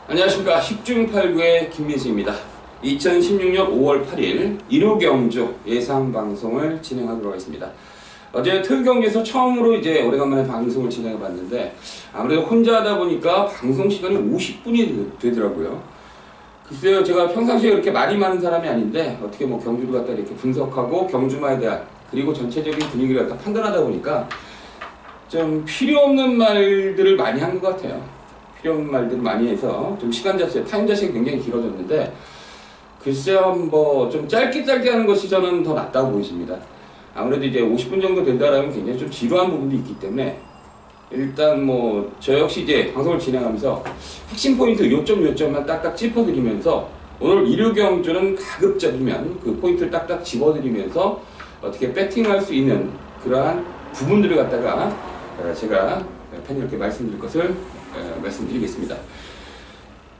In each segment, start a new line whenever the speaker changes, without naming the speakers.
안녕하십니까. 10중 8구의 김민수입니다. 2016년 5월 8일 1호 경주 예상방송을 진행하도록 하겠습니다. 어제 토요 경주에서 처음으로 이제 오래간만에 방송을 진행해 봤는데 아무래도 혼자 하다 보니까 방송 시간이 50분이 되더라고요. 글쎄요, 제가 평상시에 그렇게 말이 많은 사람이 아닌데 어떻게 뭐 경주를 갖다 이렇게 분석하고 경주마에 대한 그리고 전체적인 분위기를 갖다 판단하다 보니까 좀 필요 없는 말들을 많이 한 것 같아요. 필요 없는 말들을 많이 해서 좀 시간 자체, 타임 자체가 굉장히 길어졌는데 글쎄요, 뭐 좀 짧게 하는 것이 저는 더 낫다고 보입니다. 아무래도 이제 50분 정도 된다라면 굉장히 좀 지루한 부분도 있기 때문에 일단 뭐 저 역시 이제 방송을 진행하면서 핵심 포인트 요점만 딱딱 짚어드리면서 오늘 1호 경주는 가급적이면 그 포인트를 딱딱 집어드리면서 어떻게 배팅할 수 있는 그러한 부분들을 갖다가 제가 편히 이렇게 말씀드릴 것을 말씀드리겠습니다.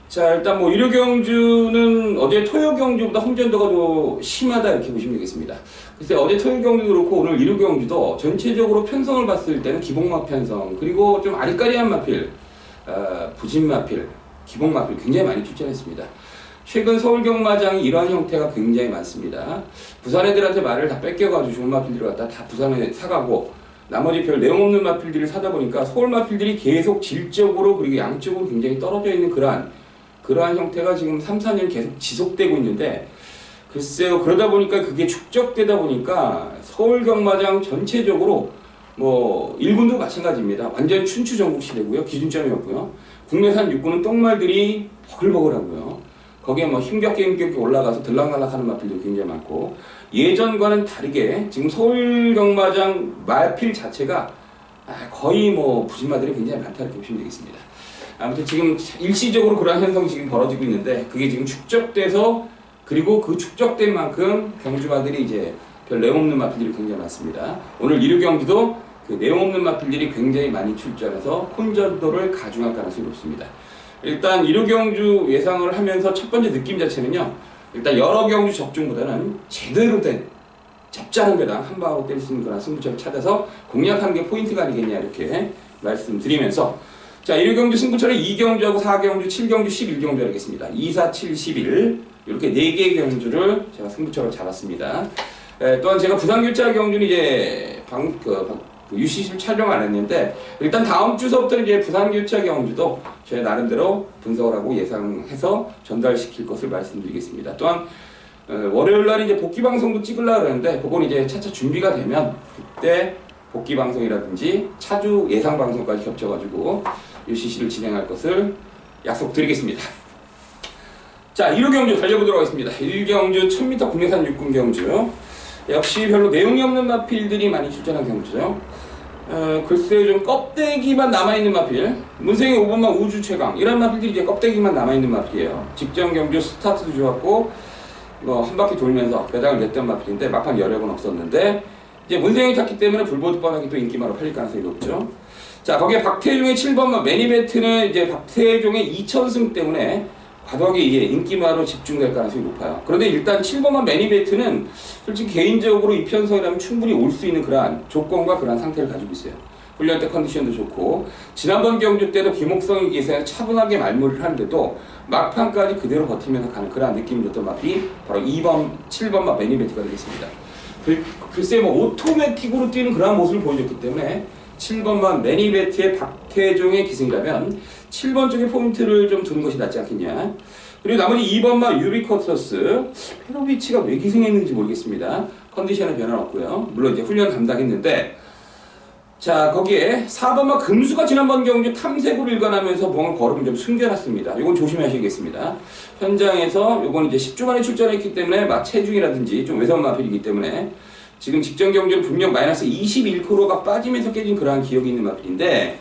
자, 일단 뭐 1호 경주는 어제 토요 경주보다 홍전도가 더 심하다 이렇게 보시면 되겠습니다. 글쎄 어제 토요 경주도 그렇고 오늘 1호 경주도 전체적으로 편성을 봤을 때는 기복막 편성 그리고 좀 아리까리한 마필, 부진 마필, 기복 마필 굉장히 많이 출전했습니다. 최근 서울 경마장이 이러한 형태가 굉장히 많습니다. 부산 애들한테 말을 다 뺏겨가지고 좋은 마필들을 갖다 다 부산에 사가고 나머지 별 내용 없는 마필들을 사다 보니까 서울 마필들이 계속 질적으로 그리고 양적으로 굉장히 떨어져 있는 그러한 형태가 지금 3, 4년 계속 지속되고 있는데 글쎄요, 그러다 보니까 그게 축적되다 보니까 서울 경마장 전체적으로 뭐 1군도 마찬가지입니다. 완전 춘추전국 시대고요. 기준점이 없고요. 국내산 육군은 똥말들이 버글버글하고요. 거기에 뭐 힘겹게 올라가서 들락날락하는 마필도 굉장히 많고 예전과는 다르게 지금 서울 경마장 마필 자체가 거의 뭐 부진마들이 굉장히 많다 이렇게 보시면 되겠습니다. 아무튼 지금 일시적으로 그러한 현상이 지금 벌어지고 있는데 그게 지금 축적돼서 그리고 그 축적된 만큼 경주마들이 이제 별 내용 없는 마필들이 굉장히 많습니다. 오늘 1호 경주도 그 내용 없는 마필들이 굉장히 많이 출전해서 혼전도를 가중할 가능성이 높습니다. 일단 1호 경주 예상을 하면서 첫 번째 느낌 자체는요. 일단 여러 경주 적중보다는 제대로 된 잡자한 배당 한 방으로 때릴 수 있는 그런 승부처를 찾아서 공략하는 게 포인트가 아니겠냐 이렇게 말씀드리면서 자 1호 경주 승부처를 2경주하고 4경주, 7경주, 11경주 하겠습니다. 2, 4, 7, 11 이렇게 4개의 경주를 제가 승부처로 잡았습니다. 또한 제가 부산교차 경주는 이제 UCC를 촬영 안 했는데 일단 다음 주서부터 이제 부산교차 경주도 제 나름대로 분석을 하고 예상해서 전달시킬 것을 말씀드리겠습니다. 또한 월요일 날 이제 복귀 방송도 찍으려고 그러는데 그건 이제 차차 준비가 되면 그때 복귀 방송이라든지 차주 예상 방송까지 겹쳐가지고 UCC를 진행할 것을 약속드리겠습니다. 자, 1호 경주 달려보도록 하겠습니다. 1경주 1000m 국내산 육군 경주 역시 별로 내용이 없는 마필들이 많이 출전한 경주죠. 글쎄요, 좀 껍데기만 남아있는 마필, 문생의 5번마 우주 최강 이런 마필들이 이제 껍데기만 남아있는 마필이에요. 직전 경주 스타트도 좋았고 뭐 한 바퀴 돌면서 배당을 냈던 마필인데 막판 여력은 없었는데 이제 문생이 탔기 때문에 불보듯 뻔하게 또 인기마로 팔릴 가능성이 높죠. 자, 거기에 박태종의 7번마 매니베트는 이제 박태종의 2000승 때문에 과도하게 이게 인기마로 집중될 가능성이 높아요. 그런데 일단 7번만 매니베트는 솔직히 개인적으로 이 편성이라면 충분히 올 수 있는 그러한 조건과 그러한 상태를 가지고 있어요. 훈련 때 컨디션도 좋고 지난번 경주 때도 김옥성이 기세에 차분하게 말무리를 하는데도 막판까지 그대로 버티면서 가는 그러한 느낌이 줬던 마필이 바로 2번, 7번마 매니베트가 되겠습니다. 글쎄 뭐 오토매틱으로 뛰는 그러한 모습을 보여줬기 때문에 7번만 매니베트의 박태종의 기승이라면 7번 쪽에 포인트를 좀 두는 것이 낫지 않겠냐. 그리고 나머지 2번만 유비커터스 페로비치가 왜 기승했는지 모르겠습니다. 컨디션에 변화는 없고요. 물론 이제 훈련 담당했는데 자 거기에 4번만 금수가 지난번 경주 탐색으로 일관하면서 뭔가 걸음을 좀 숨겨놨습니다. 이건 조심하셔야겠습니다. 현장에서 이건 이제 10주 만에 출전했기 때문에 체중이라든지 좀 외선 마필이기 때문에 지금 직전 경주는 분명 마이너스 21kg가 빠지면서 깨진 그러한 기억이 있는 마필인데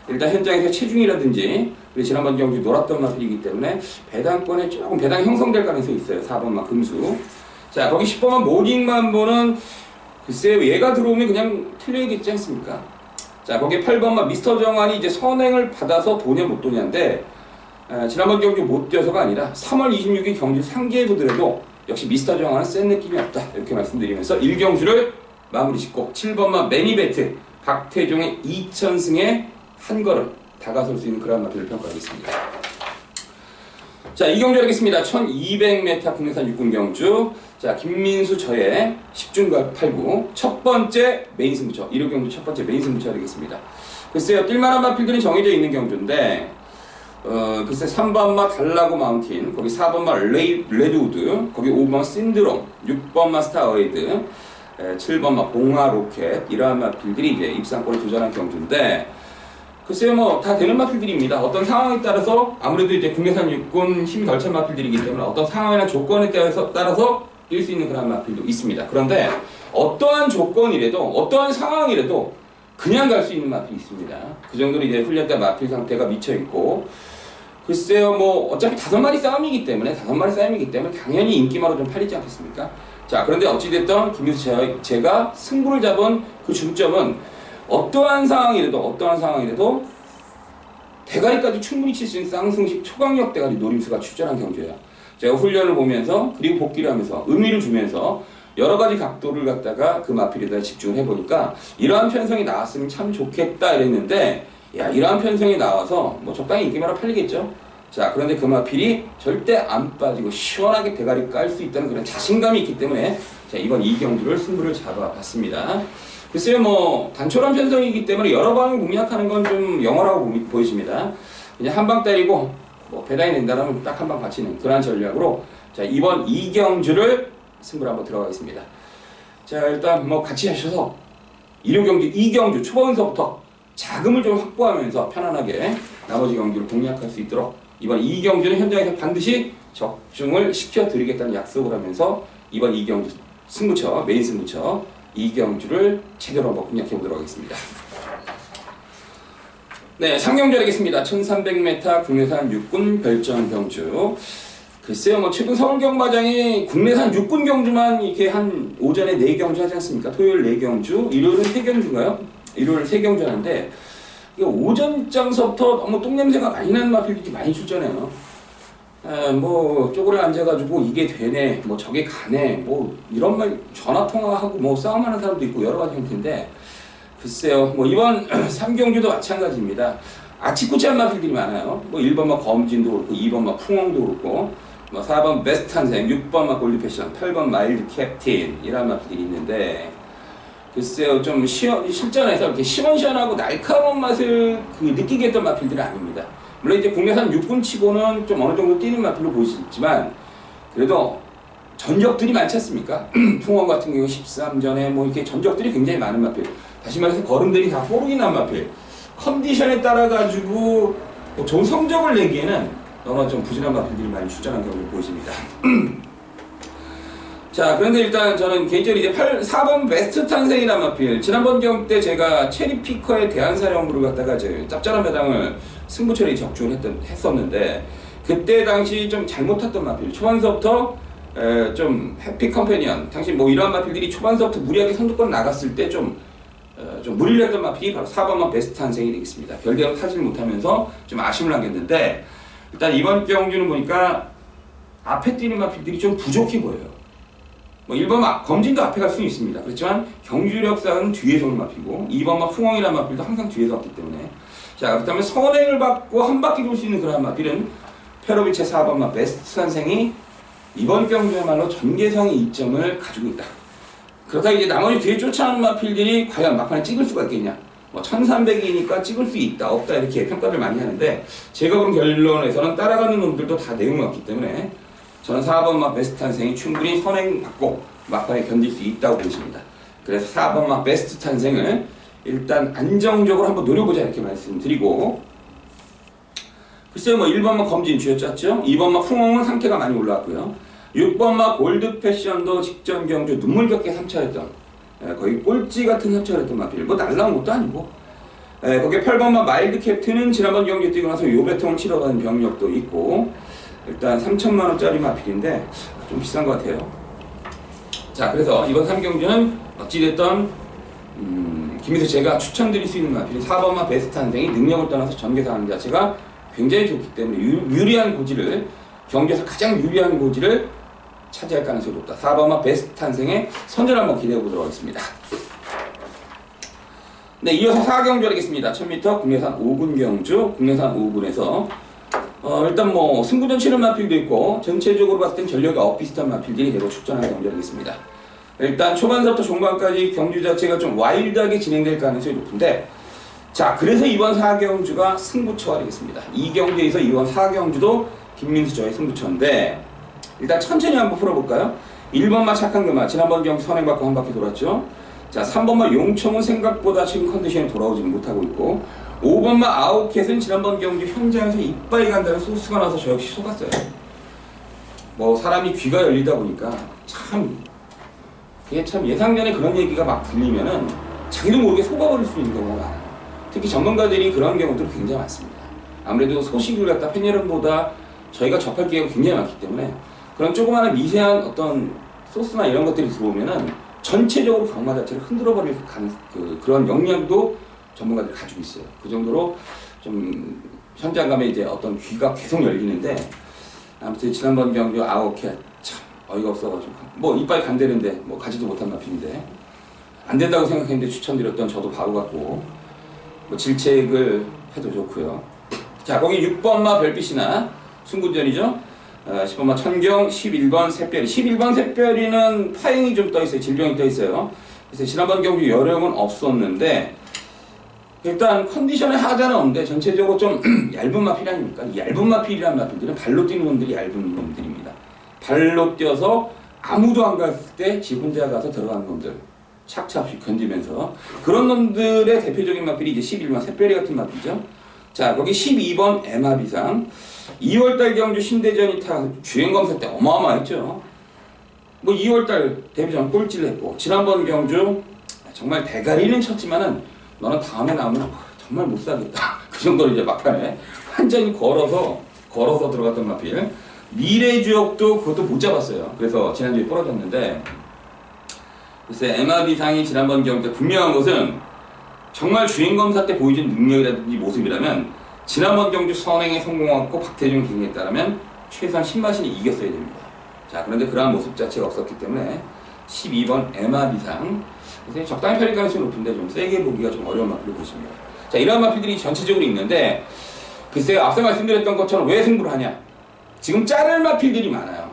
일단 현장에서 체중이라든지 그리고 지난번 경주 놀았던 마필이기 때문에 배당권에 조금 배당 형성될 가능성이 있어요. 4번만 금수. 자 거기 10번만 모닝만보는 글쎄요 얘가 들어오면 그냥 틀려야겠지 않습니까? 자 거기에 8번만 미스터 정환이 이제 선행을 받아서 도냐 못 도냐인데 지난번 경주 못 뛰어서가 아니라 3월 26일 경주 상계에 두더라도 역시 미스터 정환은 센 느낌이 없다 이렇게 말씀드리면서 1경주를 마무리 짓고 7번만 매니베트 박태종의 2000승에 한 걸음 다가설 수 있는 그런 마필을 평가하겠습니다. 자, 이 경주 하겠습니다. 1200m 국내산 육군 경주. 자, 김민수 저의 10중과 8구. 첫 번째 메인 승부처. 1호 경주 첫 번째 메인 승부처 하겠습니다. 글쎄요, 뛸만한 마필들이 정해져 있는 경주인데, 글쎄 3번마 달라고 마운틴, 거기 4번마 레드우드, 거기 5번마 신드롬, 6번마 스타어웨이드, 7번마 봉화 로켓, 이러한 마필들이 이제 입상권을 도전한 경주인데, 글쎄요, 뭐, 다 되는 마필들입니다. 어떤 상황에 따라서, 아무래도 이제 국내산 육군 힘이 덜 찬 마필들이기 때문에 어떤 상황이나 조건에 따라서 뛸 수 있는 그런 마필도 있습니다. 그런데, 어떠한 조건이라도, 어떠한 상황이라도, 그냥 갈 수 있는 마필이 있습니다. 그 정도로 이제 훈련 때 마필 상태가 미쳐있고, 글쎄요, 뭐, 어차피 5마리 싸움이기 때문에, 당연히 인기마로 좀 팔리지 않겠습니까? 자, 그런데 어찌됐든, 김민수 제가 승부를 잡은 그 중점은, 어떠한 상황이라도 대가리까지 충분히 칠 수 있는 쌍승식 초강력 대가리 노림수가 출전한 경주예요. 제가 훈련을 보면서 그리고 복귀를 하면서 의미를 주면서 여러 가지 각도를 갖다가 그 마필에다 집중을 해보니까 이러한 편성이 나왔으면 참 좋겠다 이랬는데, 야, 이러한 편성이 나와서 뭐 적당히 인기마로 팔리겠죠. 자, 그런데 그 마필이 절대 안 빠지고 시원하게 대가리 깔 수 있다는 그런 자신감이 있기 때문에 자, 이번 이 경주를 승부를 잡아봤습니다. 글쎄요, 뭐 단촐한 편성이기 때문에 여러 방을 공략하는 건 좀 영어라고 보이십니다. 그냥 한 방 때리고 뭐 배당이 된다면 딱 한 방 바치는 그러한 전략으로 자, 이번 이 경주를 승부를 한번 들어가겠습니다. 자, 일단 뭐 같이 하셔서 1호 경주, 2경주 초반서부터 자금을 좀 확보하면서 편안하게 나머지 경주를 공략할 수 있도록 이번 2경주는 현장에서 반드시 적중을 시켜드리겠다는 약속을 하면서 이번 2경주 승부처, 메인 승부처 2경주를 제대로 한번 공략해보도록 하겠습니다. 네, 3경주 하겠습니다. 1300m 국내산 육군 별정 경주. 글쎄요, 뭐 최근 서울경마장이 국내산 육군 경주만 이렇게 한 오전에 4경주 하지 않습니까? 토요일 4경주, 일요일은 3경주인가요? 일요일 3경주 하는데 오전장서부터 너무 똥냄새가 많이 나는 마필들이 많이 출전해요. 뭐 쪼그려 앉아가지고 이게 되네, 뭐 저게 가네, 뭐 이런 말 전화통화하고 뭐 싸움하는 사람도 있고 여러 가지 형태인데, 글쎄요, 뭐 이번 3경주도 마찬가지입니다. 아치쿠치한 마필들이 많아요. 뭐 1번마 검진도 그렇고 2번마 풍엉도 그렇고 뭐 4번 베스트 탄생, 6번마 골드패션, 8번 마일드 캡틴 이런 마필들이 있는데, 글쎄요, 좀 실전에서 이렇게 시원시원하고 날카로운 맛을 느끼게 했던 마필들은 아닙니다. 물론 이제 국내산 육군치고는 좀 어느 정도 뛰는 마필로 보이시지만 그래도 전적들이 많지 않습니까? 풍원 같은 경우 13전에 뭐 이렇게 전적들이 굉장히 많은 마필. 다시 말해서 걸음들이 다 뽀록이 난 마필. 컨디션에 따라 가지고 뭐 좋은 성적을 내기에는 너무나 좀 부진한 마필들이 많이 출전한 경우를 보이십니다. 자, 그런데 일단 저는 개인적으로 이제 4번 베스트 탄생이라는 마필. 지난번 경기 때 제가 체리피커의 대한사령부를 갖다가 짭짤한 배당을 승부처리 적중을 했었는데, 그때 당시 좀 잘못 탔던 마필. 초반서부터 좀 해피 컴패니언. 당시 뭐 이러한 마필들이 초반서부터 무리하게 선두권 나갔을 때 좀 무리를 했던 마필이 바로 4번만 베스트 탄생이 되겠습니다. 별대로 타질 못하면서 좀 아쉬움을 남겼는데, 일단 이번 경주는 보니까 앞에 뛰는 마필들이 좀 부족해 보여요. 뭐 1번마 검진도 앞에 갈 수는 있습니다. 그렇지만 경주력상은 뒤에서 오는 마필이고 2번마 풍엉이라는 마필도 항상 뒤에서 왔기 때문에, 자, 그렇다면 선행을 받고 한 바퀴 돌 수 있는 그런 마필은 페로비체 4번마 베스트 탄생이 이번 경주야말로 전개성의 이점을 가지고 있다. 그렇다 이제 나머지 뒤에 쫓아오는 마필들이 과연 막판에 찍을 수가 있겠냐, 뭐 1300이니까 찍을 수 있다 없다 이렇게 평가를 많이 하는데, 제가 본 결론에서는 따라가는 놈들도 다 내용이 없기 때문에 저는 4번마 베스트 탄생이 충분히 선행받고 막판에 견딜 수 있다고 보십니다. 그래서 4번마 베스트 탄생을 일단 안정적으로 한번 노려보자 이렇게 말씀드리고, 글쎄요, 뭐 1번마 검진 쥐어짰죠. 2번마 풍엉은 상태가 많이 올라왔고요. 6번마 골드 패션도 직전 경주 눈물겹게 3차했던 거의 꼴찌 같은 3차를 했던 마필. 뭐 날라온 것도 아니고, 거기에 8번마 마일드 캡틴은 지난번 경기 뛰고 나서 요배통을 치러가는 병력도 있고, 일단 3천만원짜리 마필인데 좀 비싼 것 같아요. 자, 그래서 이번 3경주는 어찌됐든 김민수 제가 추천드릴 수 있는 마필이 4번마 베스트 탄생이 능력을 떠나서 전개사하는 자체가 굉장히 좋기 때문에 유리한 고지를, 경기에서 가장 유리한 고지를 차지할 가능성이 높다. 4번마 베스트 탄생의 선전 한번 기대해 보도록 하겠습니다. 네, 이어서 4경주 하겠습니다. 1000m 국내산 5군 경주, 국내산 5군에서 일단 뭐 승부전 치는 마필도 있고 전체적으로 봤을 땐 전력이 엇비슷한 마필들이 대거 출전하는 경기하겠습니다. 일단 초반부터 종반까지 경주 자체가 좀 와일드하게 진행될 가능성이 높은데, 자, 그래서 이번 4경주가 승부처가 되겠습니다. 이 경주에서 이번 4경주도 김민수 저의 승부처인데, 일단 천천히 한번 풀어볼까요? 1번마 착한 금마, 지난번 경주 선행받고 한 바퀴 돌았죠. 자, 3번마 용청은 생각보다 지금 컨디션이 돌아오지는 못하고 있고, 5번마 아웃캣은 지난번 경주 현장에서 이빨이 간다는 소스가 나서 저 역시 속았어요. 뭐 사람이 귀가 열리다 보니까 이게 참 예상전에 그런 얘기가 막 들리면은 자기도 모르게 속아버릴 수 있는 경우가 많아요. 특히 전문가들이 그런 경우들이 굉장히 많습니다. 아무래도 소식을 갖다 팬 여러분보다 저희가 접할 기회가 굉장히 많기 때문에 그런 조그마한 미세한 어떤 소스나 이런 것들이 들어오면은 전체적으로 경마 자체를 흔들어버릴 그런 역량도 전문가들이 가지고 있어요. 그 정도로 좀 현장 가면 이제 어떤 귀가 계속 열리는데, 아무튼 지난번 경주 아웃캣 참 어이가 없어가지고 뭐 이빨 간대는데 뭐 가지도 못한 마필인데 안 된다고 생각했는데 추천드렸던 저도 바보 같고, 뭐 질책을 해도 좋고요. 자, 거기 6번마 별빛이나 승부전이죠. 10번마 천경, 11번 샛별이. 11번 샛별이는 파행이 좀 떠있어요. 질병이 떠있어요. 그래서 지난번 경주 여력은 없었는데, 일단 컨디션에 하자는 없는데 전체적으로 좀 얇은 마필 아닙니까? 이 얇은 마필이라는 마필들은 발로 뛰는 놈들이 얇은 놈들입니다. 발로 뛰어서 아무도 안 갔을 때 지 혼자 가서 들어가는 놈들, 착착 없이 견디면서, 그런 놈들의 대표적인 마필이 이제 11번 샛별이 같은 마필이죠. 자, 거기 12번 에마비상. 2월달 경주 신대전이 주행검사 때 어마어마했죠. 뭐 2월달 데뷔전 꼴찌를 했고, 지난번 경주 정말 대가리는 쳤지만은 너는 다음에 나오면 정말 못 사겠다. 그 정도로 이제 막판에 완전히 걸어서 들어갔던 마필. 미래주역도 그것도 못 잡았어요. 그래서 지난주에 부러졌는데, 글쎄 에마비상이 지난번 경주 때 분명한 것은 정말 주행검사 때 보여준 능력이라든지 모습이라면 지난번 경주 선행에 성공하고 박태준 기능에 따르면 최소한 10마신이 이겼어야 됩니다. 자, 그런데 그러한 모습 자체가 없었기 때문에 12번 에마비상, 그래서 적당히 팔릴 가능성이 높은데 좀 세게 보기가 좀 어려운 마필로 보십니다. 자, 이러한 마필들이 전체적으로 있는데, 글쎄요, 앞서 말씀드렸던 것처럼 왜 승부를 하냐? 지금 자를 마필들이 많아요.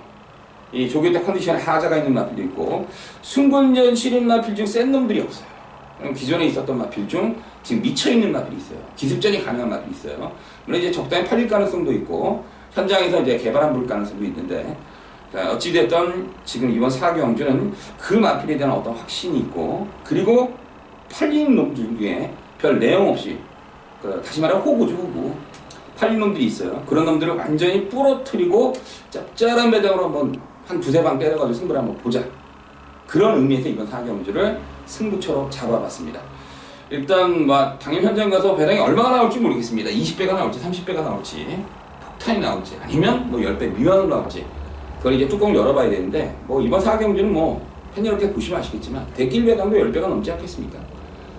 이 조교대 컨디션에 하자가 있는 마필도 있고, 승분전 치른 마필 중 센 놈들이 없어요. 기존에 있었던 마필 중 지금 미쳐있는 마필이 있어요. 기습전이 가능한 마필이 있어요. 물론 이제 적당히 팔릴 가능성도 있고, 현장에서 이제 개발 안 볼 가능성도 있는데, 어찌됐든 지금 이번 4경주는 그 마필에 대한 어떤 확신이 있고, 그리고 팔리는 놈들 중에 별 내용 없이, 다시 말하면 호구죠, 호구. 팔린 놈들이 있어요. 그런 놈들을 완전히 부러뜨리고 짭짤한 매장으로 한번 한 두세 방 때려가지고 승부를 한번 보자. 그런 의미에서 이번 4경주를 승부처로 잡아봤습니다. 일단 당일 현장 가서 배당이 얼마나 나올지 모르겠습니다. 20배가 나올지 30배가 나올지 폭탄이 나올지 아니면 뭐 10배 미만으로 나올지, 그걸 이제 뚜껑을 열어봐야 되는데, 뭐 이번 4경주는 뭐 팬 여러분 보시면 아시겠지만 대길 배당도 10배가 넘지 않겠습니까?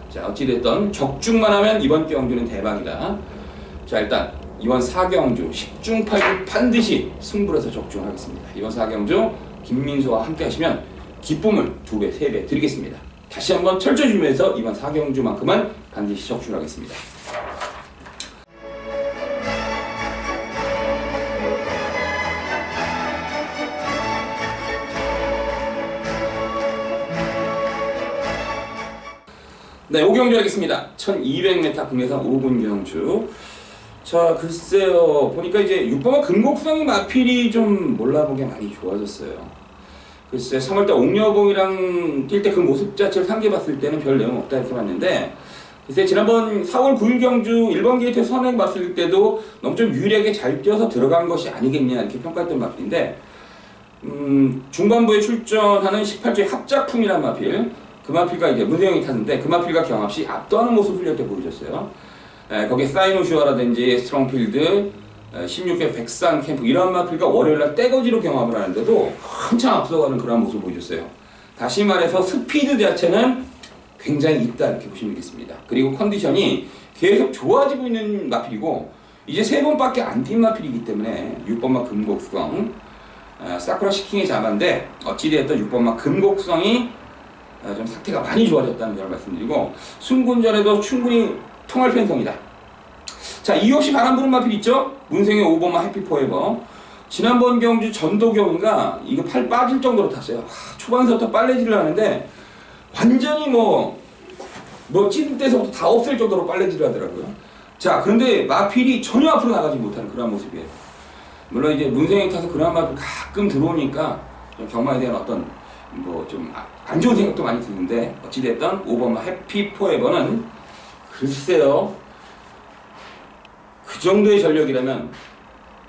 자, 어찌됐든 적중만 하면 이번 경주는 대박이다. 자, 일단 이번 4경주 10중 8중 반드시 승부를 해서 적중하겠습니다. 이번 4경주 김민수와 함께 하시면 기쁨을 2배, 3배 드리겠습니다. 다시 한번 철저히 준비해서 이번 4경주만큼은 반드시 적중하겠습니다. 네, 5경주 하겠습니다. 1200m 국내산 5분 경주. 자, 글쎄요, 보니까 이제 6번마 금곡성이 마필이 좀 몰라보게 많이 좋아졌어요. 글쎄 3월달 옥녀봉이랑 뛸 때 그 모습 자체를 상기해봤을 때는 별 내용 없다 이렇게 봤는데, 글쎄 지난번 4월 9일 경주 1번 게이트 선행 봤을 때도 너무 좀 유리하게 잘 뛰어서 들어간 것이 아니겠냐 이렇게 평가했던 마필인데, 중반부에 출전하는 18조의 합작품이란 마필, 그 마필과 이제 문세영이 탔는데 그 마필과 경합시 압도하는 모습 훈련 때 보여줬어요. 거기에 사이노슈아라든지 스트롱필드, 16회 백산 캠프 이런 마필과 월요일날 떼거지로 경합을 하는데도 한참 앞서가는 그런 모습을 보여줬어요. 다시 말해서 스피드 자체는 굉장히 있다 이렇게 보시면 되겠습니다. 그리고 컨디션이 계속 좋아지고 있는 마필이고, 이제 3번밖에 안 뛴 마필이기 때문에 6번마 금곡성, 사쿠라 시킹의 자만데 어찌되었던 6번마 금곡성이 좀 상태가 많이 좋아졌다는 점을 말씀드리고, 승군전에도 충분히 통할 편성이다. 자, 이유 없이 바람 부는 마필 있죠? 문생의 5번마 해피포에버. 지난번 경주 전도경인가 이거 팔 빠질 정도로 탔어요. 초반서부터 빨래질을 하는데 완전히 뭐 찌를 때서부터 다 없을 정도로 빨래질을 하더라고요. 자, 그런데 마필이 전혀 앞으로 나가지 못하는 그런 모습이에요. 물론 이제 문생에 타서 그런 마필 가끔 들어오니까 경마에 대한 어떤 뭐 좀 안 좋은 생각도 많이 드는데 어찌됐든 5번마 해피포에버는 글쎄요, 그 정도의 전력이라면,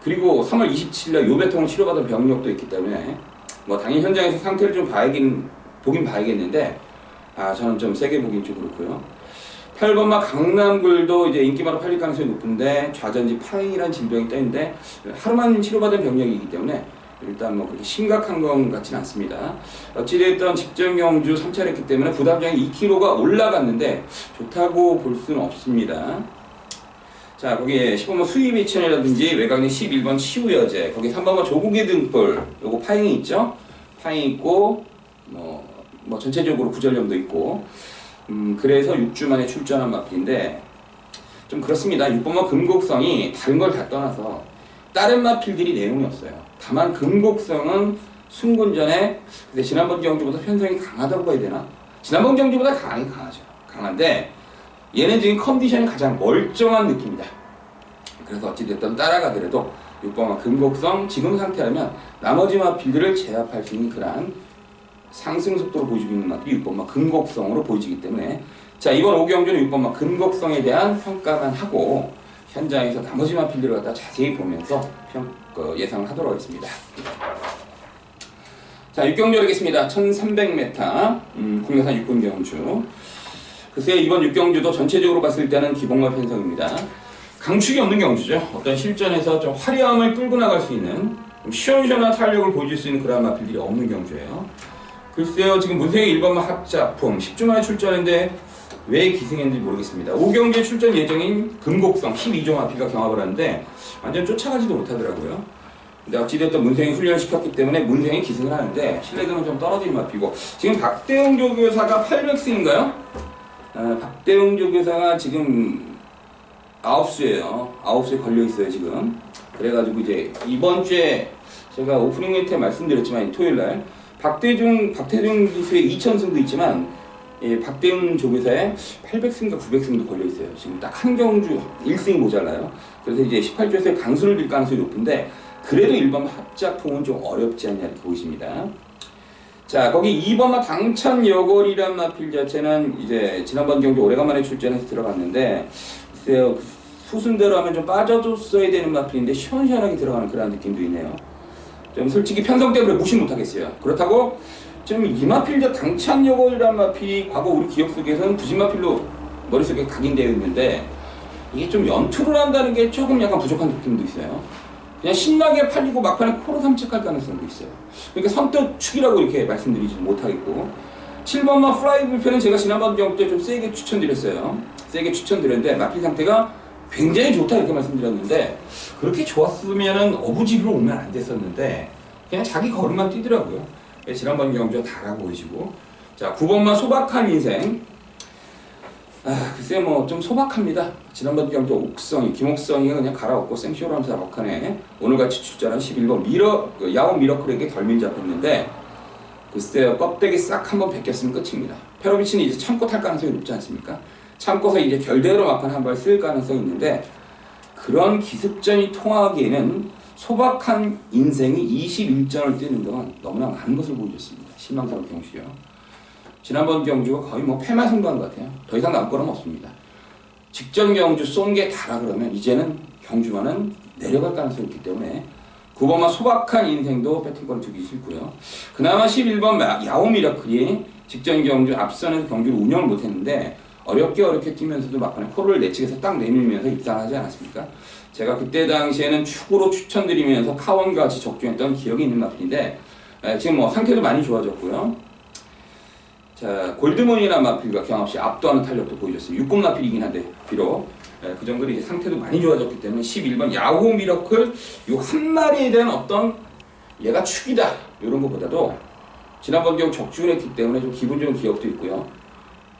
그리고 3월 27일 요배통을 치료받은 병력도 있기 때문에 뭐 당연히 현장에서 상태를 좀 보긴 봐야겠는데 저는 좀 세게 보긴 좀 그렇고요. 8번마 강남굴도 이제 인기마로 팔릴 가능성이 높은데 좌전지 파행이라는 질병이 떠있는데 하루만 치료받은 병력이기 때문에 일단 뭐 그렇게 심각한 건 같지는 않습니다. 어찌됐든 직전 경주 3차를 했기 때문에 부담장이 2kg가 올라갔는데 좋다고 볼 수는 없습니다. 자, 거기에 15번 수입이천이라든지 외곽내 11번 치우여제, 거기 3번만 조국의 등불, 요거 파행이 있죠? 파행이 있고 뭐 전체적으로 구절염도 있고, 그래서 6주 만에 출전한 마필인데 좀 그렇습니다. 6번만 금곡성이 다른 걸 다 떠나서 다른 마필들이 내용이 없어요. 다만 금곡성은 순군전에 근데 지난번 경주보다 편성이 강하다고 봐야 되나? 지난번 경주보다 강하죠. 강한데 얘는 지금 컨디션이 가장 멀쩡한 느낌이다. 그래서 어찌됐든 따라가더라도 6번마 금곡성 지금 상태라면 나머지 마필들을 제압할 수 있는 그런 상승 속도로 보여주고 있는 마필이 6번마 금곡성으로 보여지기 때문에, 자, 이번 5경주는 6번마 금곡성에 대한 평가만 하고 현장에서 나머지 마필들을 갖다 자세히 보면서 예상을 하도록 하겠습니다. 자, 6경주 하겠습니다. 1300m 국내산 6군 경주. 글쎄 이번 6경주도 전체적으로 봤을 때는 기복마 편성입니다. 강축이 없는 경주죠. 어떤 실전에서 좀 화려함을 끌고 나갈 수 있는 좀 시원시원한 탄력을 보여줄 수 있는 그런 마필들이 없는 경주예요. 글쎄요, 지금 문생의 1번마 합작품 10주 만에 출전했는데 왜 기승했는지 모르겠습니다. 5경주에 출전 예정인 금곡성 12조 마필과 경합을 하는데 완전 쫓아가지도 못하더라고요. 근데 어찌됐든 문생이 훈련시켰기 때문에 문생이 기승을 하는데 신뢰도는 좀 떨어진 마필이고, 지금 박대웅 조교사가 800승인가요? 박대웅 조교사가 지금 9수예요. 9수에 걸려있어요 지금. 그래가지고 이제 이번 주에 제가 오프닝 멘트에 말씀드렸지만 토요일날 박태중 기수의 2000승도 있지만 박대웅 조교사의 800승과 900승도 걸려있어요. 지금 딱 한 경주 1승이 모자라요. 그래서 이제 18주에서 강수를 빌 가능성이 높은데 그래도 1번 합작품은 좀 어렵지 않냐 이렇게 보이십니다. 자, 거기 2번마 당찬여걸이란 마필 자체는 이제 지난번 경주 오래간만에 출전해서 들어갔는데 글쎄요, 수순대로 하면 좀 빠져줬어야 되는 마필인데 시원시원하게 들어가는 그런 느낌도 있네요. 좀 솔직히 편성 때문에 무시 못하겠어요. 그렇다고 좀 이 마필 당찬여걸이란 마필이 과거 우리 기억 속에서는 부진마필로 머릿속에 각인되어 있는데 이게 좀 연투를 한다는 게 조금 약간 부족한 느낌도 있어요. 그냥 신나게 팔리고 막판에 코로 삼척할 가능성도 있어요. 그러니까 선뜻 축이라고 이렇게 말씀드리지 못하겠고, 7번마 프라이 불편은 제가 지난번 경주 때 좀 세게 추천드렸어요. 세게 추천드렸는데 마필 상태가 굉장히 좋다 이렇게 말씀드렸는데 그렇게 좋았으면은 어부지리로 오면 안 됐었는데 그냥 자기 걸음만 뛰더라고요. 지난번 경주와 다르고 보이시고, 자, 9번마 소박한 인생. 글쎄 뭐 좀 소박합니다. 지난번 경주 옥성이 김옥성이가 그냥 갈아엎고 생쇼라면서 럭하네 오늘같이 출전한 11번 야오 미러클에게 덜 밀잡혔는데 글쎄요, 껍데기 싹 한번 벗겼으면 끝입니다. 페로비치는 이제 참고 탈 가능성이 높지 않습니까? 참고서 이제 결대로 막판 한 발 쓸 가능성이 있는데 그런 기습전이 통하기에는 소박한 인생이 21전을 뛰는 동안 너무나 많은 것을 보여줬습니다. 실망스러운 경주요. 지난번 경주가 거의 뭐 패만 승부한 것 같아요. 더 이상 나올 거는 없습니다. 직전 경주 쏜 게 다라 그러면 이제는 경주만은 내려갈 가능성이 있기 때문에 9번마 소박한 인생도 배팅권을 주기 싫고요. 그나마 11번 야오 미라클이 직전 경주 앞선에서 경주를 운영을 못했는데 어렵게 뛰면서도 막판에 코를 내측에서 딱 내밀면서 입상하지 않았습니까? 제가 그때 당시에는 축으로 추천드리면서 카원과 같이 적중했던 기억이 있는 마필인데 지금 뭐 상태도 많이 좋아졌고요. 자, 골드문이나 마필과 경합시 압도하는 탄력도 보여줬어요. 6군 마필이긴 한데 비록 그 정도로 이제 상태도 많이 좋아졌기 때문에 11번 야호 미러클 요 한 마리에 대한 어떤 얘가 축이다 이런 것보다도 지난번 경우 적중을 했기 때문에 좀 기분 좋은 기억도 있고요.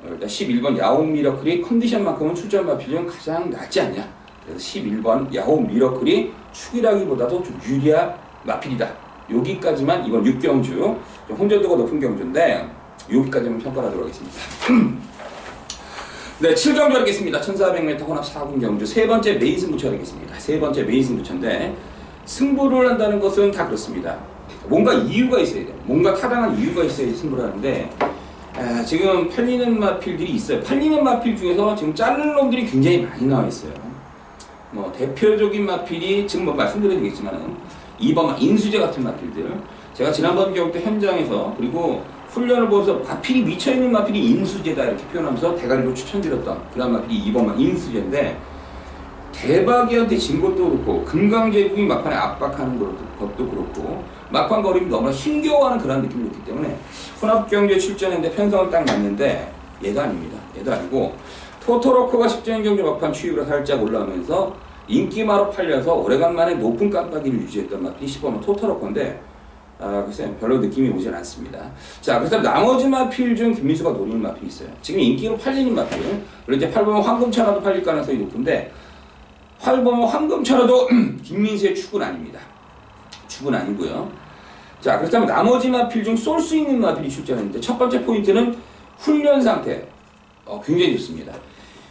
일단 11번 야호 미러클이 컨디션만큼은 출전 마필 중 가장 낫지 않냐 그래서 11번 야호 미러클이 축이라기보다도 좀 유리한 마필이다. 여기까지만 이번 6경주 좀 혼전도가 높은 경주인데 여기까지만 평가를 하도록 하겠습니다. 네, 7경주 하겠습니다. 1400m 혼합 4군 경주 세 번째 메인 승부처 하겠습니다. 세 번째 메인 승부처인데 승부를 한다는 것은 다 그렇습니다. 뭔가 이유가 있어야 돼요. 뭔가 타당한 이유가 있어야 승부를 하는데 지금 팔리는 마필들이 있어요. 팔리는 마필 중에서 지금 자르는 놈들이 굉장히 많이 나와 있어요. 뭐 대표적인 마필이 지금 뭐 말씀드려야겠지만은 2번 인수제 같은 마필들, 제가 지난번 경우 때 현장에서 그리고 훈련을 보면서 마필이 미쳐있는 마필이 인수제다 이렇게 표현하면서 대가리로 추천드렸던 그런 마필이 2번만 인수제인데, 대박이한테 진 것도 그렇고 금강제국이 막판에 압박하는 것도 그렇고 막판 거림이 너무나 힘겨워하는 그런 느낌이 있기 때문에 혼합경기에 출전했는데 편성을 딱 맞는데 얘도 아닙니다. 얘도 아니고 토토로코가 직전 경기 막판 추입으로 살짝 올라오면서 인기마로 팔려서 오래간만에 높은 깜빡이를 유지했던 마필이 10번은 토토로코인데 글쎄 별로 느낌이 오진 않습니다. 자, 그래서 나머지 마필 중 김민수가 노리는 마필이 있어요. 지금 인기로 팔리는 마필, 그리고 이제 8번 황금천하도 팔릴 가능성이 높은데 8번 황금천하도 김민수의 축은 아닙니다. 축은 아니고요. 자, 그렇다면 나머지 마필 중 쏠 수 있는 마필이 출전했는데 첫 번째 포인트는 훈련 상태 굉장히 좋습니다.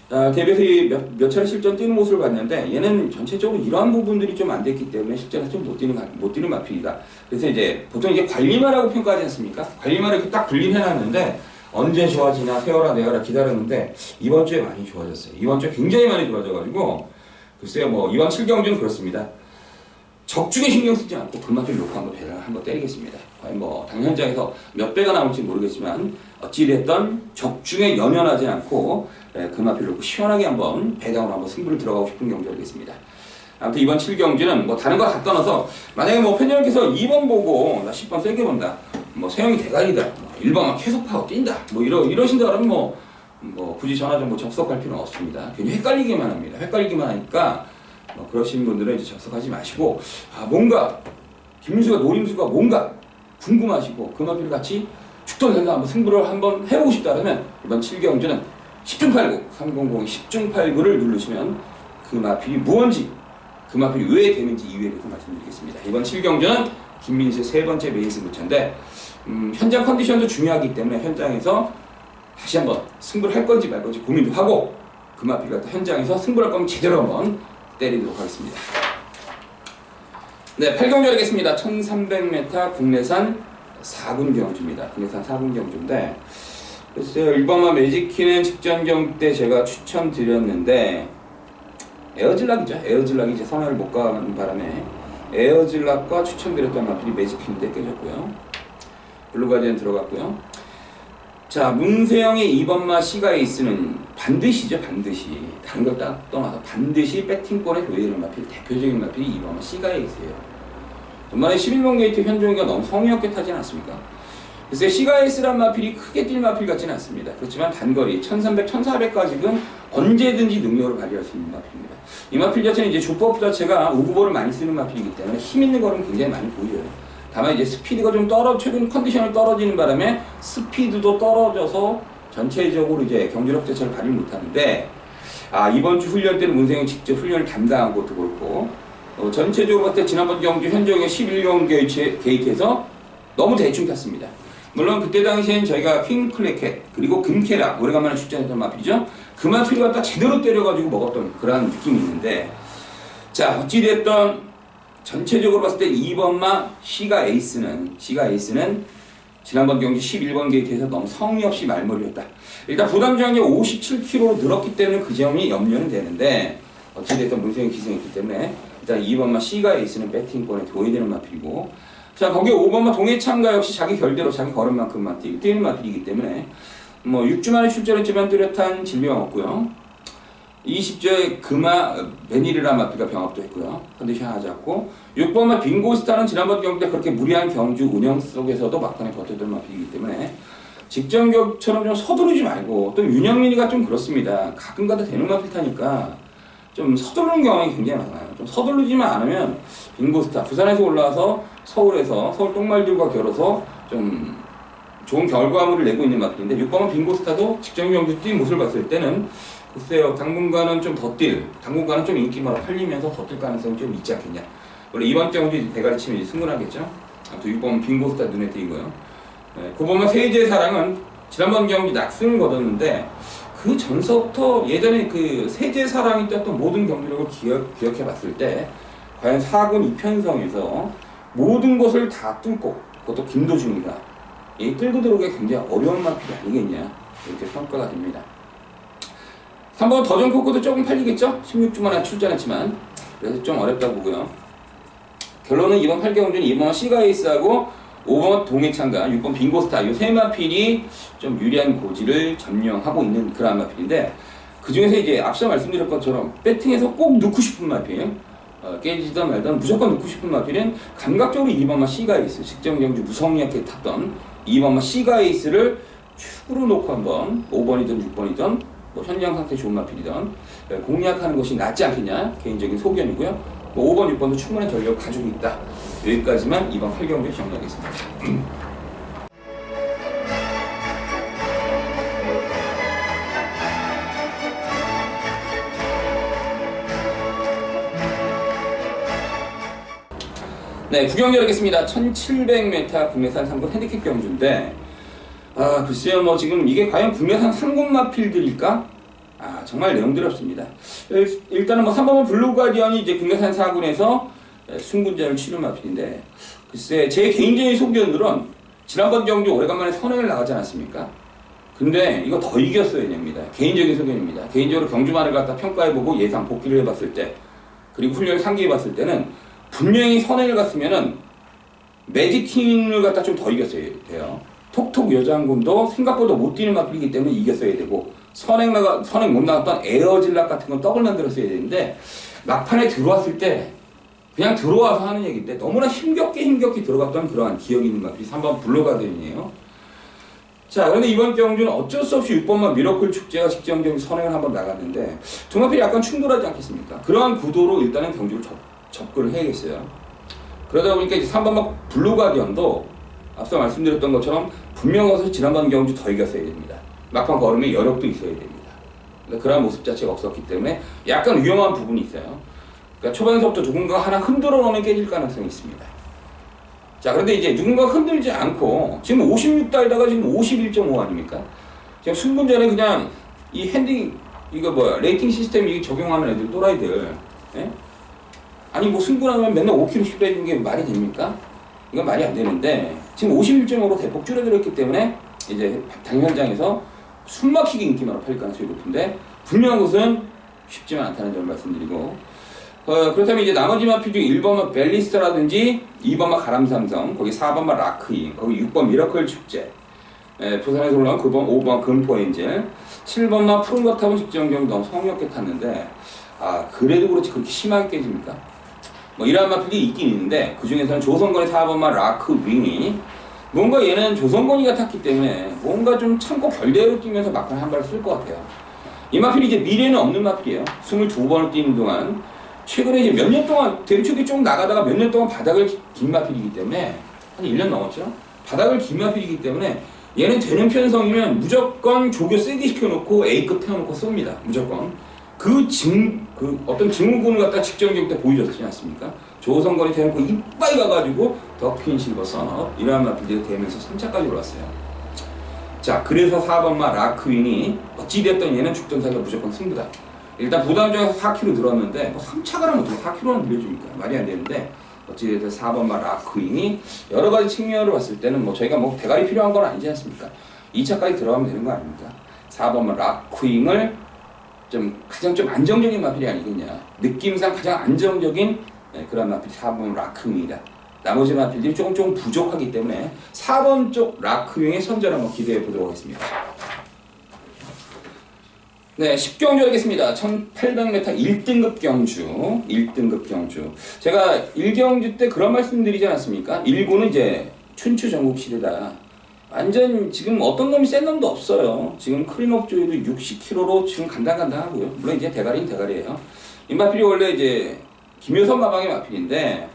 대회에서 몇 차례 실전 뛰는 모습을 봤는데 얘는 전체적으로 이러한 부분들이 좀 안 됐기 때문에 실전에서 좀 못 뛰는 마필이다. 그래서 이제 보통 이제 관리마라고 평가하지 않습니까? 관리마를 이렇게 딱 분리해놨는데 언제 좋아지나 세워라 내어라 기다렸는데 이번 주에 많이 좋아졌어요. 이번 주에 굉장히 많이 좋아져가지고 글쎄요, 뭐 이번 7경주는 그렇습니다. 적중에 신경 쓰지 않고 그 마필 놓고 한번 때리겠습니다. 과연 뭐 당현장에서 몇 배가 나올지 모르겠지만 어찌됐든 적중에 연연하지 않고 그 마필 놓고 시원하게 한번 배당으로 한번 승부를 들어가고 싶은 경주 하겠습니다. 아무튼 이번 7경주는 뭐 다른 거 다 떠나서 만약에 뭐 팬여러분께서 2번 보고 나 10번 세게 본다, 뭐 세영이 대가리다, 1번만 계속 파고 뛴다, 뭐 이러신다 그러면 뭐 굳이 전화 정보 접속할 필요는 없습니다. 괜히 헷갈리기만 합니다. 헷갈리기만 하니까 그러신 분들은 이제 접속하지 마시고 뭔가 김민수가 노림수가 뭔가 궁금하시고 그 마필을 같이 축돌해서 한번 승부를 한번 해보고 싶다 그러면 이번 7경주는 10중 8구 300 10중 8구를 누르시면 그 마필이 무언지 그 마필이 왜 되는지 이유에 대해서 말씀드리겠습니다. 이번 7경주는 김민수의 세 번째 메인 승부처인데 현장 컨디션도 중요하기 때문에 현장에서 다시 한번 승부를 할 건지 말 건지 고민도 하고 그 마필 갖다 현장에서 승부를 할 거면 제대로 한번 때리도록 하겠습니다. 네, 8경주 하겠습니다. 1300m 국내산 4군 경주입니다. 국내산 4군 경주인데 글쎄요, 1번마 매직키는 직전 경주 때 제가 추천드렸는데 에어즐락이죠. 에어즐락이 이제 선회를 못 가는 바람에 에어즐락과 추천드렸던 마필이 매직키인데 깨졌고요. 블루가디언 들어갔고요. 자, 문세영의 2번마 시가에이스는 반드시죠. 반드시 다른 걸 딱 떠나서 반드시 배팅권에 보여주는 마필, 대표적인 마필이 2번마 시가에이스예요. 전반에 11번 게이트 현종이가 너무 성의 없게 타지 않았습니까? 글쎄 시가에이스란 마필이 크게 뛸 마필 같지는 않습니다. 그렇지만 단거리 1300, 1400까지는 언제든지 능력을 발휘할 수 있는 마필입니다. 이 마필 자체는 이제 조법 자체가 오브볼을 많이 쓰는 마필이기 때문에 힘 있는 걸음 굉장히 많이 보여요. 다만 이제 스피드가 좀 최근 컨디션이 떨어지는 바람에 스피드도 떨어져서 전체적으로 이제 경주력 자체를 발휘 못하는데 이번 주 훈련 때는 문세영이 직접 훈련을 담당한 것도 그렇고 전체적으로 봤을 때 지난번 경주 현종의 11경 게이트에서 너무 대충 탔습니다. 물론 그때 당시엔 저희가 퀸클레켓 그리고 금케라 오래간만에 출전했던 마필이죠. 그 마필을 갖다 제대로 때려가지고 먹었던 그런 느낌이 있는데 자, 어찌됐든 전체적으로 봤을 때 2번마 시가에이스는 지난번 경기 11번 게이트에서 너무 성의 없이 말머리였다. 일단 부담 저항이 57kg로 늘었기 때문에 그 점이 염려는 되는데 어찌됐든 문세영이 기승했기 때문에 일단 2번마 시가에이스는 배팅권에 둬야 되는 마필이고 자, 거기에 5번마 동해창가 역시 자기 결대로 자기 걸음만큼만 뛰는 마필이기 때문에 뭐 6주 만에 출전했지만 뚜렷한 질병 없고요. 20조에 금화 베니르라 마필과 병합도 했고요. 컨디션 하지 않고 6번마 빙고스타는 지난번 경기 때 그렇게 무리한 경주 운영 속에서도 막판에 버텼던 마필이기 때문에 직전 경처럼 좀 서두르지 말고 또 윤영민이가 좀 그렇습니다. 가끔가다 되는 마필 타니까 좀 서두르는 경향이 굉장히 많아요. 좀 서두르지만 않으면 빙고스타 부산에서 올라와서 서울에서 서울 똥말들과 겨뤄서 좀 좋은 결과물을 내고 있는 마필인데 6번마 빙고스타도 직전 경주 뛴 모습을 봤을 때는 글쎄요, 당분간은 좀 더 당분간은 좀 인기마로 팔리면서 더 뛸 가능성이 좀 있지 않겠냐. 원래 이번 경주 대가리 치면 이제 승분하겠죠. 아무튼 6번 빙고스타 눈에 띄고요. 네, 그 보면 세제사랑은 지난번 경기 낙승을 거뒀는데 그 전서부터 예전에 그 세제사랑이 떴던 모든 경기력을 기억해 봤을 때 과연 4군 이편성에서 모든 것을 다 뚫고 그것도 김도중이가 이 끌고 들어오기가 굉장히 어려운 마필이 아니겠냐 이렇게 평가가 됩니다. 3번 더전코코도 조금 팔리겠죠? 16주 만에 출전했지만 그래서 좀 어렵다 보고요. 결론은 이번 8개월전 2번 시가에이스하고 5번 동해창가 6번 빙고스타 이 세 마필이 좀 유리한 고지를 점령하고 있는 그런 마필인데 그 중에서 이제 앞서 말씀드린 것처럼 배팅에서 꼭 넣고 싶은 마필 깨지든 말든 무조건 넣고 싶은 마필은 감각적으로 2번마 시가에이스 직전경주 무성리하게 탔던 2번마 시가에이스를 축으로 놓고 한번 5번이든 6번이든 뭐 현장 상태 좋은 마필이든 공략하는 것이 낫지 않겠냐 개인적인 소견이고요. 5번, 6번도 충분한 전력을 가지고 있다. 여기까지만 이번 8경기 정리하겠습니다. 네, 구경 열겠습니다. 1700m 국내산 3군 핸디캡 경주인데 글쎄요, 뭐 지금 이게 과연 국내산 3군 마필들일까? 정말 내용들이 없습니다. 일단은 뭐 3번은 블루가디언이 이제 국내산 4군에서 승군전을 치른 마필인데 글쎄 제 개인적인 소견들은 지난번 경주 오래간만에 선행을 나가지 않았습니까? 근데 이거 더 이겼어야 됩니다. 개인적인 소견입니다. 개인적으로 경주만을 갖다 평가해보고 예상 복귀를 해봤을 때 그리고 훈련 상기해봤을 때는 분명히 선행을 갔으면은 매직킹을 갖다 좀 더 이겼어야 돼요. 톡톡 여장군도 생각보다 못 뛰는 마필이기 때문에 이겼어야 되고 선행 못 나갔던 에어질락 같은 건 떡을 만들었어야 되는데 막판에 들어왔을 때 그냥 들어와서 하는 얘기인데 너무나 힘겹게 들어갔던 그러한 기억이 있는 마필이 3번 블루가디언이에요. 자, 그런데 이번 경주는 어쩔 수 없이 6번만 미러클 축제가 직전 경기 선행을 한번 나갔는데 두 마필이 약간 충돌하지 않겠습니까? 그러한 구도로 일단은 경주를 접근을 해야겠어요. 그러다 보니까 이제 3번만 블루가디언도 앞서 말씀드렸던 것처럼 분명 와서 지난번 경주 더 이겼어야 됩니다. 막판 걸음에 여력도 있어야 됩니다. 그러한 모습 자체가 없었기 때문에 약간 위험한 부분이 있어요. 그러니까 초반에서부터 누군가 하나 흔들어 놓으면 깨질 가능성이 있습니다. 자, 그런데 이제 누군가 흔들지 않고 지금 56달다가 지금 51.5 아닙니까? 지금 승분전에 그냥 이 레이팅 시스템 이 적용하는 애들 또라이들 예? 아니 뭐 승분하면 맨날 5kg씩 빼주는 게 말이 됩니까? 이건 말이 안 되는데 지금 51.5로 대폭 줄어들었기 때문에 이제 당 현장에서 숨막히게 인기만으로 팔릴 가능성이 높은데 분명한 것은 쉽지만 않다는 점을 말씀드리고 그렇다면 이제 나머지 마필 중 1번마 벨리스타라든지 2번마 가람삼성 거기 4번마 라크인 거기 6번 미러클 축제 부산에서 올라온 9번 5번 금포엔젤 7번마 푸른거탑은 직전 경기 너무 성역게 탔는데 그래도 그렇지 그렇게 심하게 깨집니까? 뭐 이러한 마필이 있긴 있는데 그 중에서는 조선건의 4번마 라크윙이 뭔가 얘는 조선건이가 탔기 때문에 뭔가 좀 참고 결대로 뛰면서 막판 한 발을 쓸 것 같아요. 이 마필이 이제 미래는 없는 마필이에요. 22번을 뛰는 동안 최근에 이제 몇 년 동안 데뷔초기 좀 나가다가 몇 년 동안 바닥을 긴 마필이기 때문에 한 1년 넘었죠. 바닥을 긴 마필이기 때문에 얘는 되는 편성이면 무조건 조교 세게 시켜놓고 A급 태워놓고 쏩니다. 무조건. 어떤 증후군을 갖다 직전 경기 때 보여줬지 않습니까? 조선건이 대놓고 이빨 가가지고 더퀸 실버 선업 이러한 마필들이 되면서 3차까지 올랐어요. 자, 그래서 4번마 라크윙이 어찌됐든 얘는 죽던 사기가 무조건 승부다. 일단 부담적에서 4kg 늘었는데 뭐 3차가 라면 어떻게 4kg는 늘려줍니까? 말이 안 되는데 어찌됐든 4번마 라크윙이 여러 가지 측면으로 봤을 때는 뭐 저희가 뭐 대가리 필요한 건 아니지 않습니까? 2차까지 들어가면 되는 거 아닙니까? 4번마 라크윙을 가장 좀 안정적인 마필이 아니겠냐. 느낌상 가장 안정적인 그런 마필이 4번 라크윙이다. 나머지 마필들이 조금 부족하기 때문에 4번 쪽 라크윙의 선전 한번 기대해 보도록 하겠습니다. 네, 10경주 하겠습니다. 1800m 1등급 경주. 제가 1경주 때 그런 말씀 드리지 않았습니까? 1구는 이제 춘추 전국 시대다. 완전 지금 어떤 놈이 센 놈도 없어요. 지금 크림업 조이도 60kg로 지금 간당간당하고요. 물론 이제 대가리는 대가리예요. 이 마필이 원래 이제 김효선 마방의 마필인데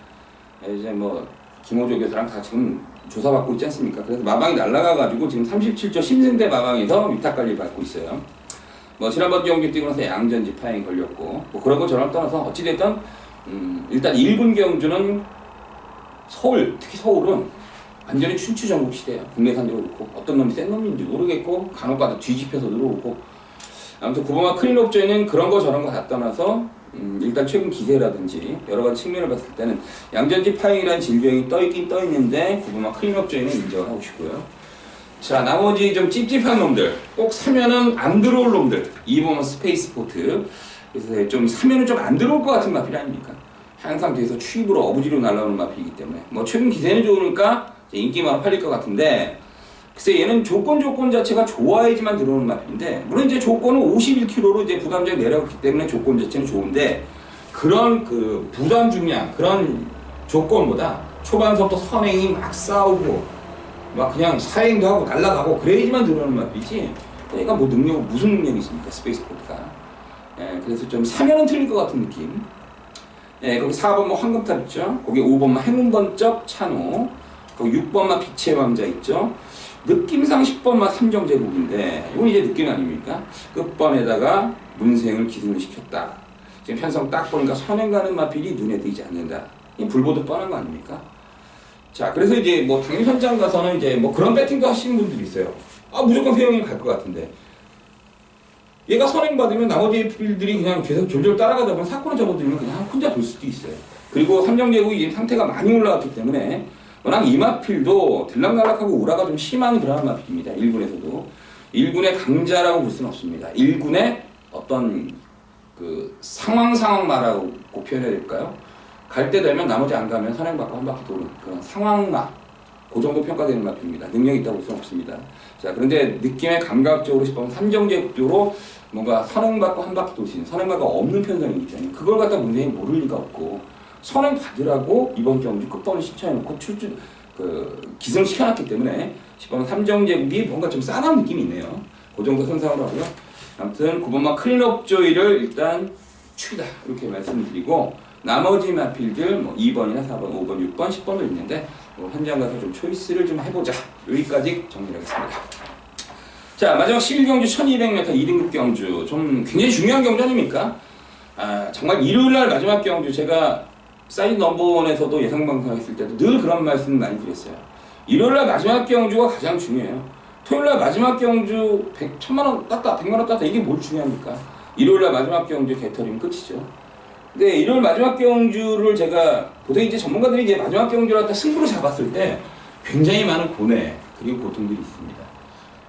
이제 뭐 김호조 교수랑 다 지금 조사받고 있지 않습니까? 그래서 마방이 날라가가지고 지금 37조 심승대 마방에서 위탁 관리를 받고 있어요. 뭐 지난번 경기 뛰고 나서 양전지 파행이 걸렸고 뭐 그런 거 저런 떠나서 어찌됐든 일단 1군 경주는 서울, 특히 서울은 완전히 춘추전국 시대예요. 국내산도 그렇고 어떤 놈이 센 놈인지 모르겠고 간혹가다 뒤집혀서 들어오고 아무튼 구범아 클린업조에는 그런 거 저런 거 다 떠나서 일단 최근 기세라든지 여러 가지 측면을 봤을 때는 양전지 파행이라는 질병이 떠있긴 떠있는데 구범아 클린업조에는 인정을 하고 싶고요. 자, 나머지 좀 찝찝한 놈들, 꼭 사면은 안 들어올 놈들, 2번 스페이스포트. 그래서 좀 사면은 좀 안 들어올 것 같은 마필 아닙니까? 항상 뒤에서 추입으로 어부지로 날아오는 마필이기 때문에 뭐 최근 기세는 좋으니까 인기만 팔릴 것 같은데 글쎄 얘는 조건 자체가 좋아야지만 들어오는 마필인데 물론 이제 조건은 51kg로 이제 부담적이 내려갔기 때문에 조건 자체는 좋은데 그런 그 부담 중량 그런 조건보다 초반서부터 선행이 막 싸우고 막 그냥 사행도 하고 날아가고 그래야지만 들어오는 마필이지 그러니까 뭐 능력은 무슨 능력이 있습니까 스페이스포트가. 예, 그래서 좀 사면은 틀릴 것 같은 느낌. 예, 거기 4번마 황금탑 있죠. 거기 5번마 행운번쩍 찬호. 거기 6번마 빛의 왕자 있죠. 느낌상 10번마 삼정제국인데 이건 이제 느낌 아닙니까? 끝번에다가 문생을 기승을 시켰다. 지금 편성 딱 보니까 선행 가는 마필이 눈에 띄지 않는다. 이 불보듯 뻔한 거 아닙니까? 자, 그래서 이제 뭐 당일 현장 가서는 이제 뭐 그런 배팅도 하시는 분들이 있어요. 아, 무조건 세영이 갈 것 같은데. 얘가 선행받으면 나머지 필들이 그냥 계속 졸졸 따라가다 보면 사건을 접어들면 그냥 혼자 돌 수도 있어요. 그리고 삼정제국이 상태가 많이 올라왔기 때문에 워낙 이 마필도 들락날락하고 우라가 좀 심한 그런 마필입니다. 1군에서도. 1군의 강자라고 볼 수는 없습니다. 1군의 어떤 그 상황마라고 표현해야 될까요? 갈 때 되면 나머지 안 가면 선행받고 한 바퀴 도는 그런 상황마. 그 정도 평가되는 마필입니다. 능력이 있다고 볼 수는 없습니다. 자, 그런데 느낌의 감각적으로 싶으면 삼정제국적으로 뭔가 선행받고 한 바퀴 도시는 선행받고 없는 편성이기 때문에 그걸 갖다 문제에 모를 리가 없고 선행 받으라고 이번 경주 끝번을 신청해놓고 기승시켜놨기 때문에 10번 삼정제국이 뭔가 좀 싸나운 느낌이 있네요. 그 정도 선상으로 하고요. 아무튼 9번마 클린업조이를 일단 축이다 이렇게 말씀드리고 나머지 마필들 뭐 2번이나 4번, 5번, 6번, 10번도 있는데 뭐 현장 가서 좀 초이스를 좀 해보자. 여기까지 정리하겠습니다. 자, 마지막 11경주 1200m 2등급 경주 좀 굉장히 중요한 경주 아닙니까? 아, 정말 일요일날 마지막 경주 제가 사이드 넘버원에서도 예상 방송했을 때도 늘 그런 말씀 많이 드렸어요. 일요일날 마지막 경주가 가장 중요해요. 토요일날 마지막 경주 1000만원 땄다 100만원 땄다 이게 뭘 중요합니까? 일요일날 마지막 경주 개털이면 끝이죠. 근데 일요일 마지막 경주를 제가 보통 이제 전문가들이 이제 마지막 경주를 갖다 승부로 잡았을 때 굉장히 많은 고뇌 그리고 고통들이 있습니다.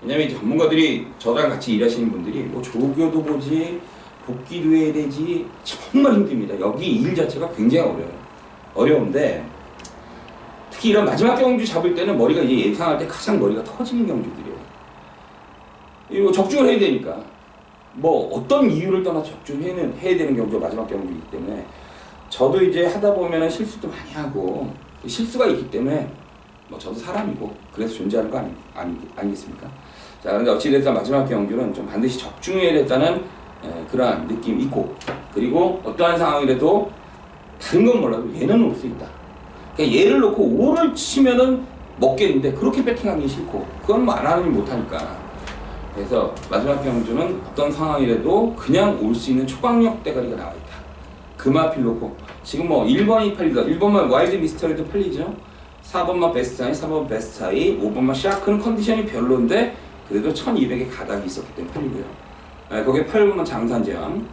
왜냐면 이제 전문가들이 저랑 같이 일하시는 분들이 뭐 조교도 보지 복귀도 해야 되지 정말 힘듭니다. 여기 일 자체가 굉장히 어려운데 특히 이런 마지막 경주 잡을 때는 머리가 이제 예상할 때 가장 머리가 터지는 경주들이에요. 이거 적중을 해야 되니까 뭐 어떤 이유를 떠나 적중해야 되는 경주가 마지막 경주이기 때문에 저도 이제 하다 보면은 실수도 많이 하고 실수가 있기 때문에 뭐 저도 사람이고 그래서 존재하는 거 아니겠습니까? 자, 그런데 어찌됐든 마지막 경주는 좀 반드시 적중해야 됐다는 그러한 느낌이 있고 그리고 어떠한 상황이라도 다른 건 몰라도 얘는 올 수 있다. 그러니까 얘를 놓고 5를 치면은 먹겠는데 그렇게 배팅하기 싫고 그건 뭐 안 하느니 못하니까 그래서 마지막 경주는 어떤 상황이라도 그냥 올 수 있는 초강력 대가리가 나와 있다. 그 마필 놓고 지금 뭐 1번이 팔리다 1번만 와일드 미스터리도 팔리죠. 4번만 베스트하이, 3번 베스트하이, 5번만 샤크는 컨디션이 별로인데 그래도 1200의 가닥이 있었기 때문에 팔리고요. 거기에 8번만 장산제왕.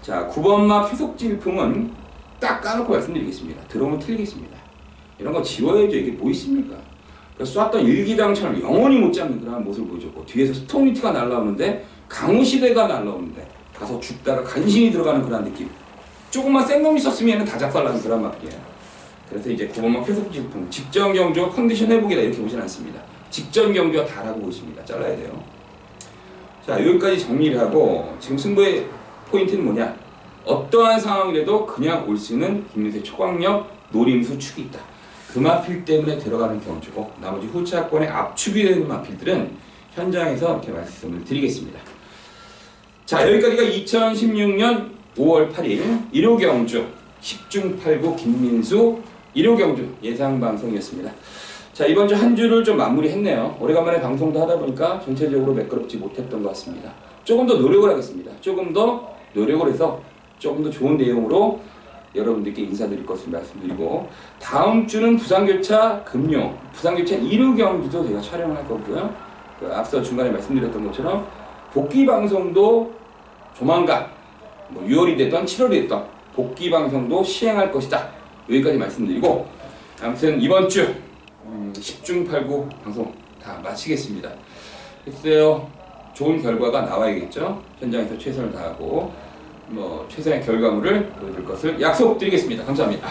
자, 9번만 쾌속질풍은 딱 까놓고 말씀드리겠습니다. 들어오면 틀리겠습니다. 이런 거 지워야죠. 이게 뭐 있습니까? 쐈던 일기장처럼 영원히 못 잡는 그런 모습을 보여줬고 뒤에서 스톰리트가 날라오는데 강우시대가 날라오는데 가서 죽다가 간신히 들어가는 그런 느낌. 조금만 센 놈이 있었으면 다 작살나는 그런 맛이에요. 그래서 이제 9번만 쾌속질풍 직전 경주와 컨디션 회복이다 이렇게 보진 않습니다. 직전 경주와 다라고 보십니다. 잘라야 돼요. 자, 여기까지 정리를 하고 지금 승부의 포인트는 뭐냐? 어떠한 상황이라도 그냥 올 수 있는 김민수의 초강력 노림수 축이 있다. 그 마필 때문에 들어가는 경주고 나머지 후차권의 압축이 되는 마필들은 현장에서 이렇게 말씀을 드리겠습니다. 자, 여기까지가 2016년 5월 8일 1호 경주 10중 8구 김민수 1호 경주 예상 방송이었습니다. 자, 이번 주 한 주를 좀 마무리했네요. 오래간만에 방송도 하다 보니까 전체적으로 매끄럽지 못했던 것 같습니다. 조금 더 노력을 하겠습니다. 조금 더 노력을 해서 조금 더 좋은 내용으로 여러분들께 인사드릴 것을 말씀드리고, 다음 주는 부산교차 금요, 부산교차 1호 경기도 제가 촬영을 할 거고요. 앞서 중간에 말씀드렸던 것처럼 복귀 방송도 조만간 6월이 됐던 7월이 됐던 복귀 방송도 시행할 것이다. 여기까지 말씀드리고, 아무튼 이번 주 10중 8구 방송 다 마치겠습니다. 글쎄요, 좋은 결과가 나와야겠죠. 현장에서 최선을 다하고 최선의 결과물을 보여줄 것을 약속드리겠습니다. 감사합니다.